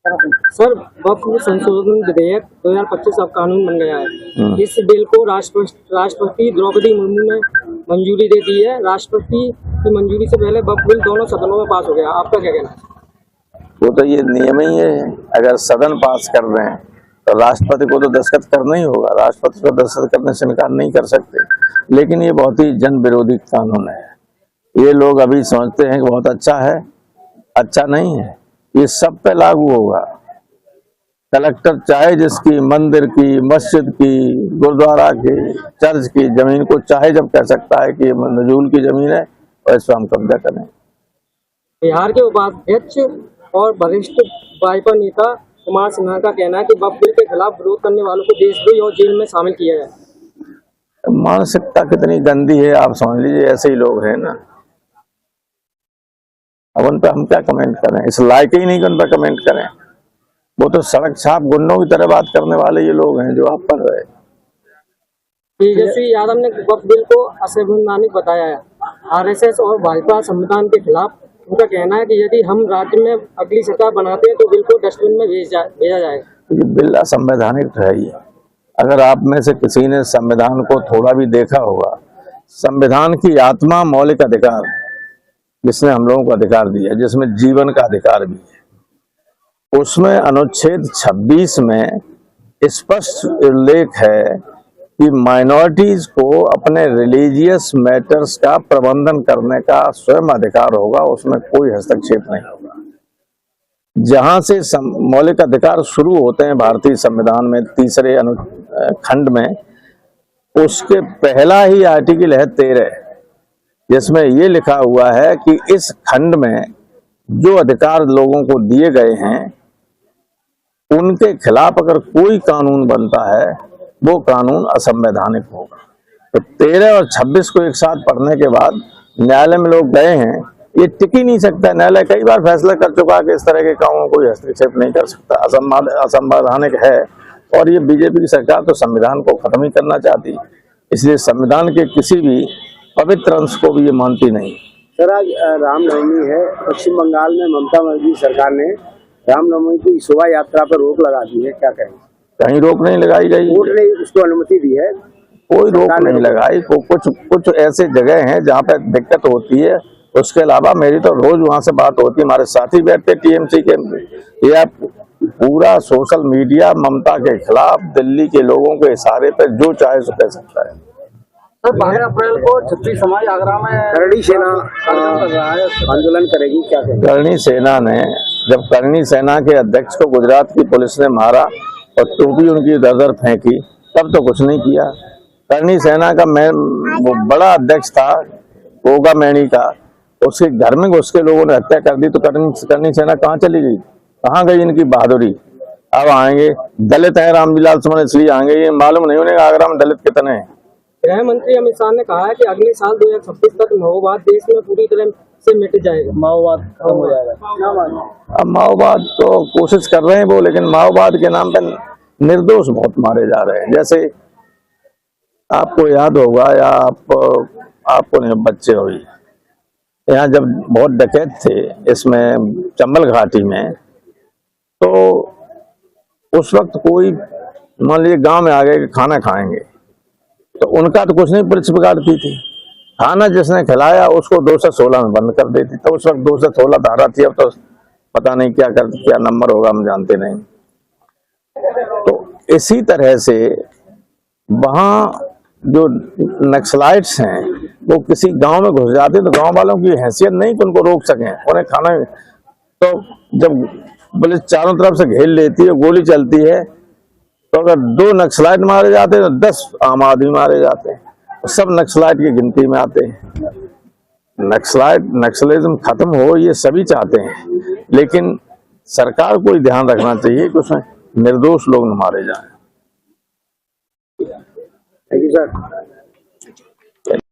Sir, वक्फ संशोधन विधेयक 2025 अब कानून बन गया है। इस बिल को राष्ट्रपति द्रौपदी मुर्मू ने मंजूरी दे दी है। राष्ट्रपति की मंजूरी से पहले वक्फ बिल दोनों सदनों में पास हो गया। आपका क्या कहना है? वो तो ये नियम ही है, अगर सदन पास कर रहे हैं तो राष्ट्रपति को तो दस्तखत करना ही होगा। राष्ट्रपति को दस्तखत करने से इनकार नहीं कर सकते। लेकिन ये बहुत ही जन विरोधी कानून है। ये लोग अभी समझते हैं कि बहुत अच्छा है, अच्छा नहीं है। ये सब पे लागू होगा। कलेक्टर चाहे जिसकी मंदिर की, मस्जिद की, गुरुद्वारा की, चर्च की जमीन को चाहे जब कह सकता है कि ये नजूल की जमीन है और इस पर हम कब्जा करें। बिहार के उपाध्यक्ष और वरिष्ठ भाजपा नेता कुमार सिन्हा का कहना है कि वक्फ बिल के खिलाफ विरोध करने वालों को देशद्रोही और जेल में शामिल किया जाए। मानसिकता कितनी गंदी है आप समझ लीजिए। ऐसे ही लोग हैं ना, अब उन पर हम क्या कमेंट करें? इस लायक ही नहीं कि उन पर कमेंट करें। वो तो सड़क छाप गुंडों की तरह बात करने वाले ये लोग हैं जो आप पर रहे। तेजस्वी यादव ने वक्फ बिल को असंवैधानिक बताया है। आरएसएस और भाजपा संविधान के खिलाफ। उनका कहना है कि यदि हम राज्य में अगली सरकार बनाते हैं तो बिल को डस्टबिन में भेजा जाएगा। ये बिल असंवैधानिक तो है ही। अगर आप में से किसी ने संविधान को थोड़ा भी देखा होगा, संविधान की आत्मा मौलिक अधिकार है, जिसने हम लोगों को अधिकार दिया, जिसमें जीवन का अधिकार भी है। उसमें अनुच्छेद 26 में स्पष्ट उल्लेख है कि माइनॉरिटीज को अपने रिलीजियस मैटर्स का प्रबंधन करने का स्वयं अधिकार होगा। उसमें कोई हस्तक्षेप नहीं होगा। जहां से मौलिक अधिकार शुरू होते हैं भारतीय संविधान में 3रे खंड में, उसके पहला ही आर्टिकल है 13, जिसमें ये लिखा हुआ है कि इस खंड में जो अधिकार लोगों को दिए गए हैं उनके खिलाफ अगर कोई कानून बनता है वो कानून असंवैधानिक होगा। तो 13 और 26 को एक साथ पढ़ने के बाद न्यायालय में लोग गए हैं, ये टिक ही नहीं सकता। न्यायालय कई बार फैसला कर चुका है कि इस तरह के कामों को हस्तक्षेप नहीं कर सकता, असंवैधानिक है। और ये बीजेपी की सरकार तो संविधान को खत्म ही करना चाहती है, इसलिए संविधान के किसी भी पवित्र अंश को भी ये मानती नहीं। सर, आज रामनवमी है। पश्चिम बंगाल में ममता बनर्जी सरकार ने रामनवमी की शोभा यात्रा पर रोक लगा दी है, क्या कहेंगे? कहीं रोक नहीं लगाई गई, कोर्ट ने उसको अनुमति दी है। कोई रोक नहीं लगाई। कुछ ऐसे जगह हैं जहाँ पे दिक्कत होती है। उसके अलावा मेरी तो रोज वहां से बात होती है, हमारे साथी बैठते टीएमसी के। ये पूरा सोशल मीडिया ममता के खिलाफ दिल्ली के लोगों के इशारे पे जो चाहे सो कह सकता है। सर, 12 अप्रैल को छत्री समाज आगरा में करणी सेना आंदोलन करेगी, क्या कहेंगे? करणी सेना ने, जब करणी सेना के अध्यक्ष को गुजरात की पुलिस ने मारा और टोपी उनकी दर फेंकी, तब तो कुछ नहीं किया। करणी सेना का वो बड़ा अध्यक्ष था गोगा मैणी का, उसके घर में घुस के लोगों ने हत्या कर दी। तो करणी सेना कहाँ चली गई? कहाँ गई इनकी बहादुरी? अब आएंगे दलित है रामविलास सुमन, इसलिए आएंगे। ये मालूम नहीं उन्हें आगरा में दलित कितने हैं। गृह मंत्री अमित शाह ने कहा है कि अगले साल 2026 तक माओवाद देश में पूरी तरह से मिट जाएगा, माओवाद खत्म हो जाएगा। अब माओवाद तो कोशिश कर रहे हैं वो, लेकिन माओवाद के नाम पर निर्दोष बहुत मारे जा रहे हैं। जैसे आपको याद होगा या आपको नहीं, बच्चे हो, यहाँ जब बहुत डकैत थे इसमें चंबल घाटी में, तो उस वक्त कोई मान लीजिए गांव में आ गए कि खाना खाएंगे, तो उनका तो कुछ नहीं, पुलिस बिगाड़ती थी। खाना जिसने खिलाया उसको 216 में बंद कर देती। तो उस वक्त 216 धारा थी, अब तो पता नहीं क्या नंबर होगा, हम जानते नहीं। तो इसी तरह से वहाँ जो नक्सलाइट्स हैं वो किसी गांव में घुस जाते, तो गांव वालों की हैसियत नहीं कि उनको रोक सकें, उन्हें खाना। तो जब पुलिस चारों तरफ से घेर लेती है, गोली चलती है, तो अगर 2 नक्सलाइट मारे जाते हैं तो 10 आम आदमी मारे जाते हैं। सब नक्सलाइट की गिनती में आते हैं। नक्सलिज्म खत्म हो ये सभी चाहते हैं, लेकिन सरकार को ही ध्यान रखना चाहिए कि उसमें निर्दोष लोग न मारे जाएं। Thank you sir.